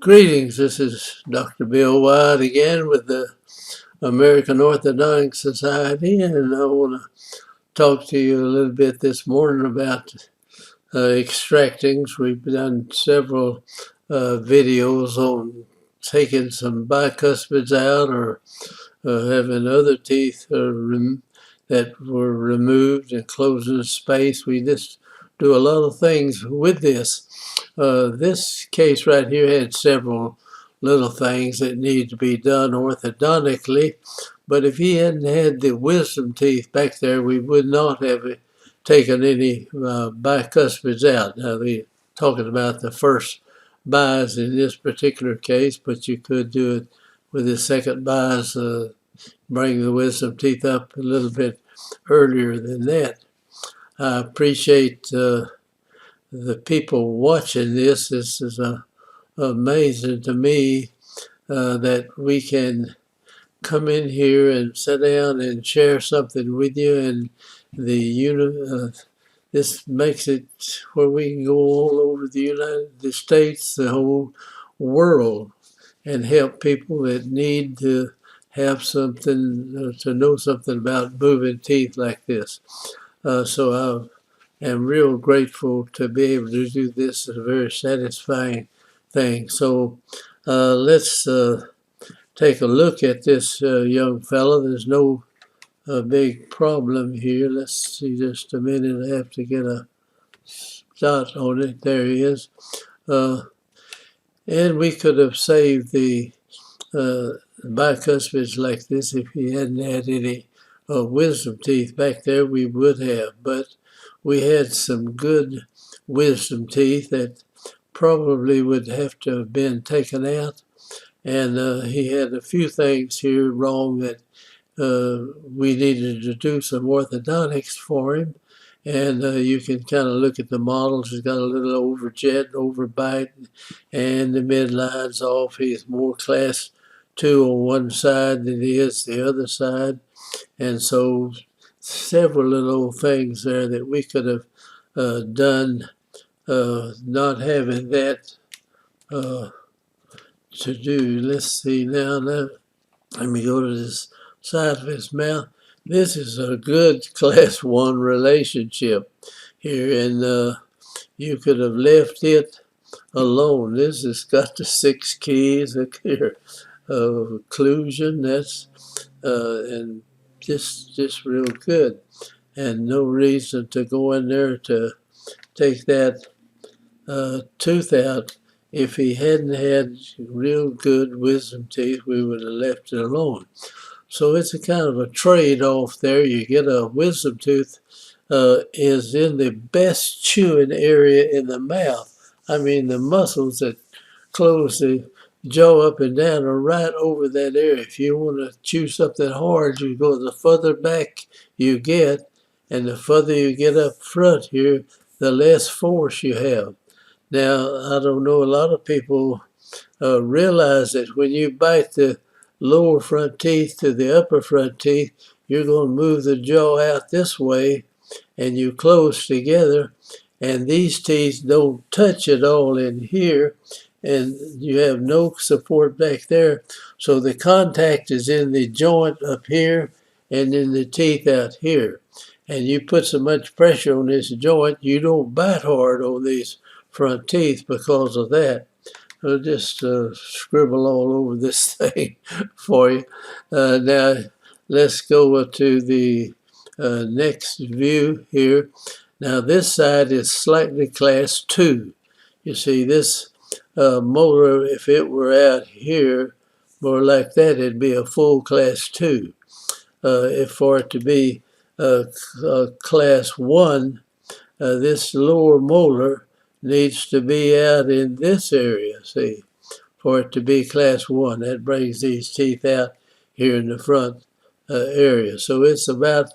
Greetings, this is Dr. Bill Wyatt again with the American Orthodontic Society, and I want to talk to you a little bit this morning about extractings. We've done several videos on taking some bicuspids out or having other teeth that were removed and closing space. We just do a lot of things with this. This case right here had several little things that need to be done orthodontically, but if he hadn't had the wisdom teeth back there, we would not have taken any bicuspids out. Now, we're talking about the first bis in this particular case, but you could do it with the second bis, bring the wisdom teeth up a little bit earlier than that. I appreciate the people watching this. This is amazing to me that we can come in here and sit down and share something with you, and this makes it where we can go all over the United States, the whole world, and help people that need to have something, to know something about moving teeth like this. So I am real grateful to be able to do this. It's a very satisfying thing. So let's take a look at this young fella. There's no big problem here. Let's see just a minute. I have to get a dot on it. There he is. And we could have saved the bicuspids like this if he hadn't had any wisdom teeth back there. We would have, but we had some good wisdom teeth that probably would have to have been taken out, and he had a few things here wrong that we needed to do some orthodontics for him. And you can kind of look at the models. He's got a little overjet, overbite, and the midline's off. He's more class 2 on one side than he is the other side. And so several little things there that we could have done, not having that to do. Let's see now. Let me go to this side of his mouth. This is a good class 1 relationship here, and you could have left it alone. This has got the 6 keys here of occlusion. That's and just real good, and no reason to go in there to take that tooth out. If he hadn't had real good wisdom teeth, we would have left it alone. So it's a kind of a trade-off there. You get a wisdom tooth is in the best chewing area in the mouth. I mean, the muscles that close the jaw up and down are right over that area. If you want to chew something hard, you go the further back you get, and the further you get up front here, the less force you have. Now, I don't know, a lot of people realize that when you bite the lower front teeth to the upper front teeth, you're going to move the jaw out this way, and you close together, and these teeth don't touch at all in here, and you have no support back there. So the contact is in the joint up here and in the teeth out here. And you put so much pressure on this joint, you don't bite hard on these front teeth because of that. I'll just scribble all over this thing for you. Now, let's go to the next view here. Now, this side is slightly class 2. You see, this molar, if it were out here, more like that, it'd be a full class 2. If for it to be class 1, this lower molar needs to be out in this area, see, for it to be class 1. That brings these teeth out here in the front area. So it's about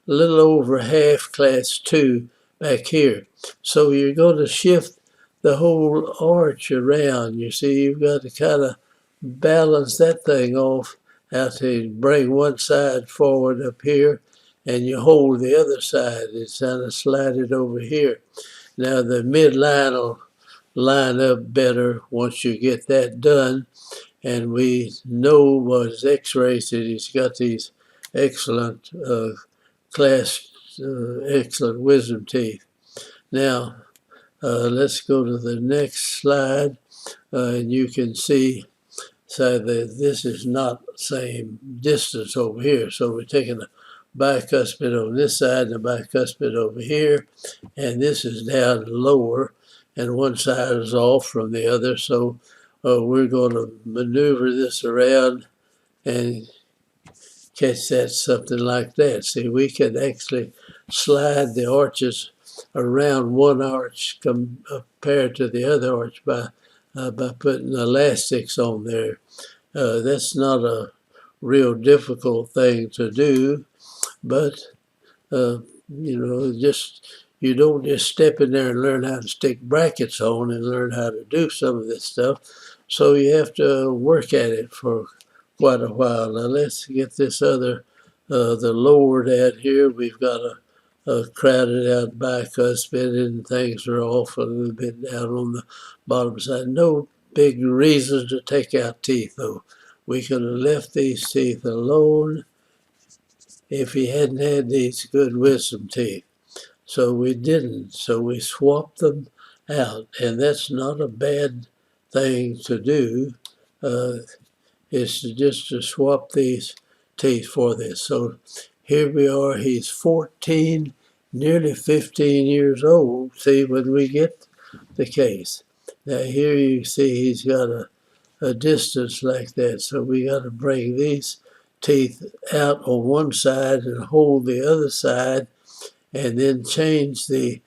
a little over half class 2 back here. So you're going to shift the whole arch around. You see, you've got to kind of balance that thing off out to bring one side forward up here, and you hold the other side. It's kind of slide it over here. Now the midline line up better once you get that done. And we know what his x-rays that he's got these excellent excellent wisdom teeth. Now, let's go to the next slide, and you can see so that this is not the same distance over here. So we're taking a bicuspid on this side and a bicuspid over here, and this is down lower, and one side is off from the other. So we're going to maneuver this around and catch that something like that. See, we can actually slide the arches around one arch compared to the other arch by putting elastics on there. That's not a real difficult thing to do, but you don't just step in there and learn how to stick brackets on and learn how to do some of this stuff. So you have to work at it for quite a while. Now let's get this other, the lower down here. We've got a crowded out bicuspid and things are off a little bit down on the bottom side. No big reason to take out teeth though. We could have left these teeth alone if he hadn't had these good wisdom teeth. So we didn't. So we swapped them out. And that's not a bad thing to do. Is just to swap these teeth for this. So here we are. He's 14, nearly 15 years old. See, when we get the case. Now here you see he's got a distance like that. So we got to bring these teeth out on one side and hold the other side and then change the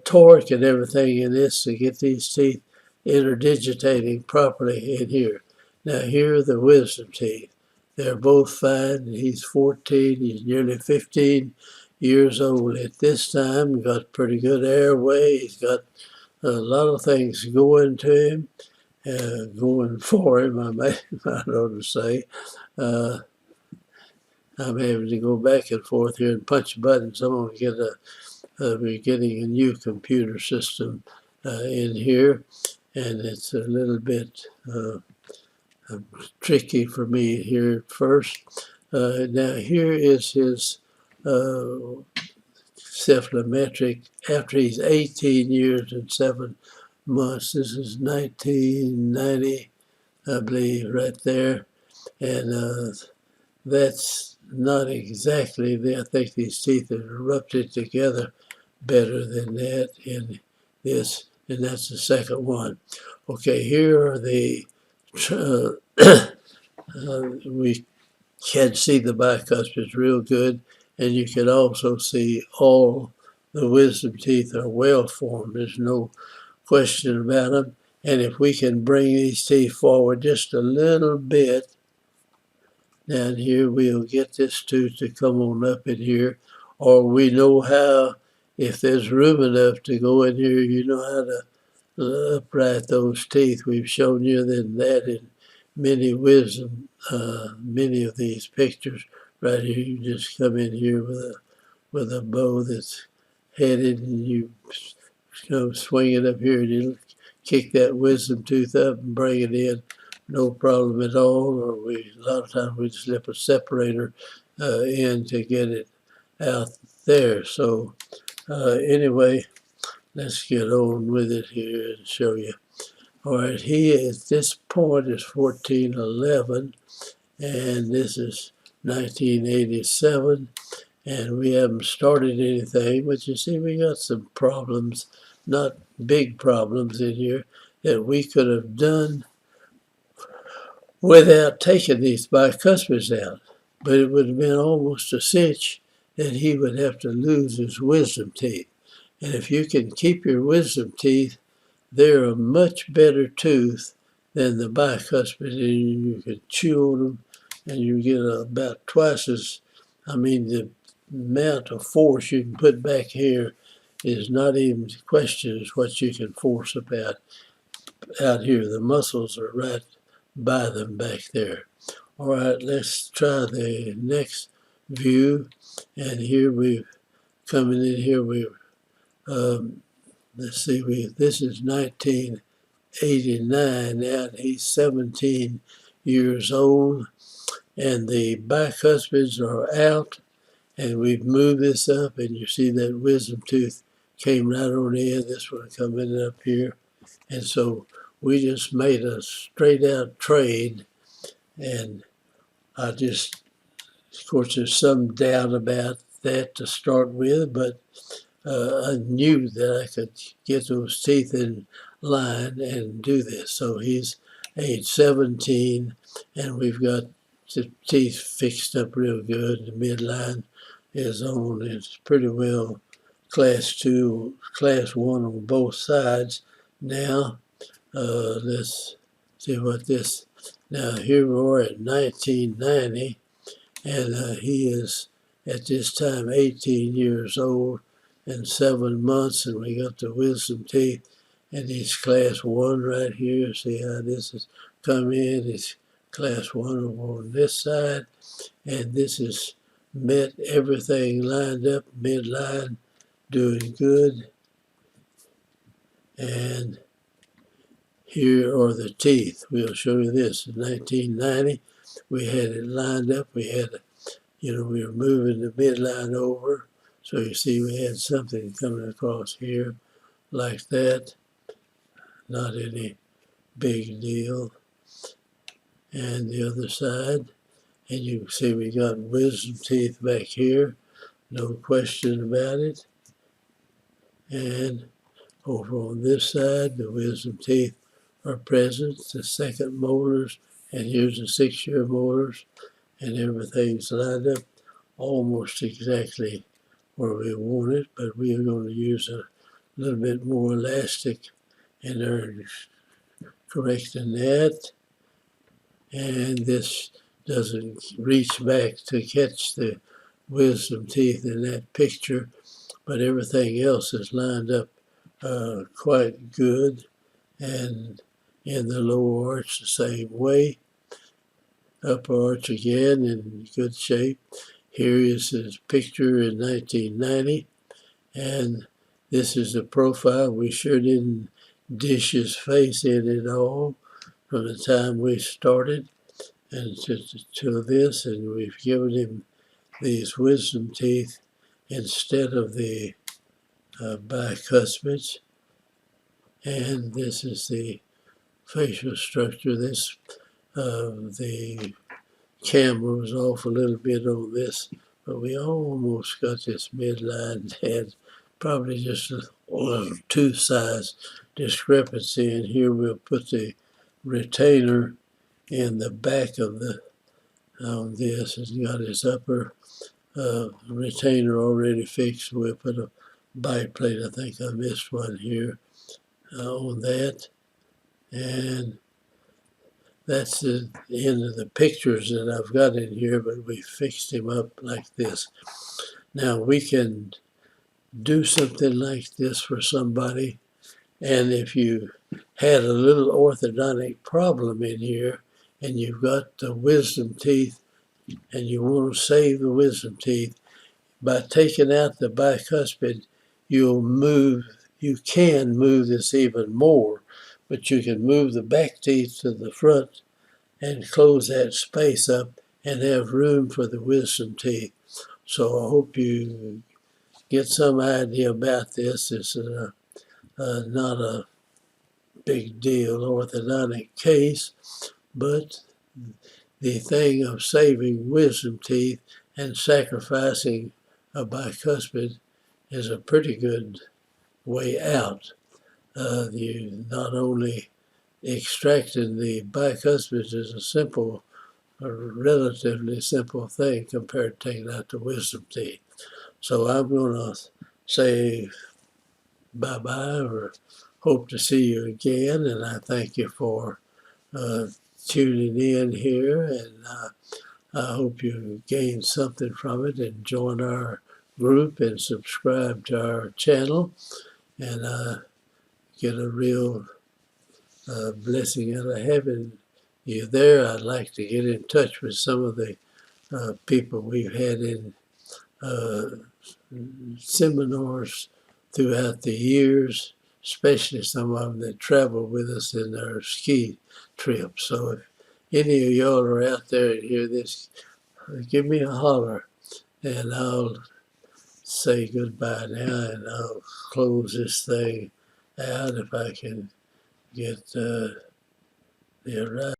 torque and everything in this to get these teeth interdigitating properly in here. Now here are the wisdom teeth. They're both fine. He's 14, he's nearly 15 years old at this time. Got pretty good airway. He's got a lot of things going to him. Going for him, I ought to say. I'm having to go back and forth here and punch buttons. I'm going to get we're getting a new computer system in here, and it's a little bit tricky for me here at first. Now here is his cephalometric after he's 18 years and 7 months. This is 1990, I believe, right there. And that's not exactly, I think these teeth are erupted together better than that in this, and that's the second one. Okay, here are the, we can see the bicuspids real good, and you can also see all the wisdom teeth are well formed. There's no question about them. And if we can bring these teeth forward just a little bit, down here, we'll get this tooth to come on up in here, or we know how, if there's room enough to go in here, you know how to upright those teeth. We've shown you that in many wisdom, many of these pictures. Right here, you just come in here with a bow that's headed, and you swing it up here, and you kick that wisdom tooth up and bring it in. No problem at all, or a lot of times we slip a separator in to get it out there. So anyway, let's get on with it here and show you. All right, he at this point is 1411, and this is 1987, and we haven't started anything, but you see we got some problems, not big problems in here, that we could have done without taking these bicuspids out. But it would have been almost a cinch that he would have to lose his wisdom teeth. And if you can keep your wisdom teeth, they're a much better tooth than the bicuspid. And you can chew on them, and you get about twice as, the amount of force you can put back here is not even questioned as what you can force about out here. The muscles are right by them back there. All right, let's try the next view. And here we've coming in here, we're let's see, this is 1989 now, and he's 17 years old, and the bicuspids are out, and we've moved this up, and you see that wisdom tooth came right on in, this one coming up here, and so we just made a straight out trade, and I just, of course, there's some doubt about that to start with, but I knew that I could get those teeth in line and do this. So he's age 17, and we've got the teeth fixed up real good. The midline is on. It's pretty well class 2, class 1 on both sides. Now, let's see what this, now here we are at 1990, and he is at this time 18 years old and 7 months, and we got the wisdom teeth, and he's class 1 right here. See how this is come in? It's class 1 over on this side, and this is met everything lined up, midline, doing good. And here are the teeth. We'll show you this. In 1990, we had it lined up. We had, we were moving the midline over. So you see we had something coming across here like that. Not any big deal. And the other side. And you can see we got wisdom teeth back here. No question about it. And over on this side, the wisdom teeth are present, the second molars, and here's the 6-year molars, and everything's lined up almost exactly where we want it, but we are going to use a little bit more elastic in there correcting that. And this doesn't reach back to catch the wisdom teeth in that picture, but everything else is lined up quite good. And in the lower arch the same way. Upper arch again in good shape. Here is his picture in 1990, and this is the profile. We sure didn't dish his face in at all from the time we started and to this, and we've given him these wisdom teeth instead of the bicuspids. And this is the facial structure. This the camera was off a little bit on this, but we almost got this midline. Had probably just a little tooth size discrepancy, and here we'll put the retainer in the back of the on this. It's got his upper retainer already fixed. We'll put a bite plate. I think I missed one here on that, and that's the end of the pictures that I've got in here, but we fixed him up like this. Now we can do something like this for somebody, and if you had a little orthodontic problem in here and you've got the wisdom teeth and you want to save the wisdom teeth, by taking out the bicuspid, you can move this even more, but you can move the back teeth to the front and close that space up and have room for the wisdom teeth. So I hope you get some idea about this. It's not a big deal orthodontic case, but the thing of saving wisdom teeth and sacrificing a bicuspid is a pretty good way out. You not only extracting the bicuspids is a relatively simple thing compared to taking out the wisdom teeth. So I'm going to say bye-bye or hope to see you again, and I thank you for tuning in here, and I hope you gained something from it and join our group and subscribe to our channel, and get a real blessing out of having you there. I'd like to get in touch with some of the people we've had in seminars throughout the years, especially some of them that travel with us in our ski trips. So if any of y'all are out there and hear this, give me a holler, and I'll say goodbye now, and I'll close this thing out if I can get the right.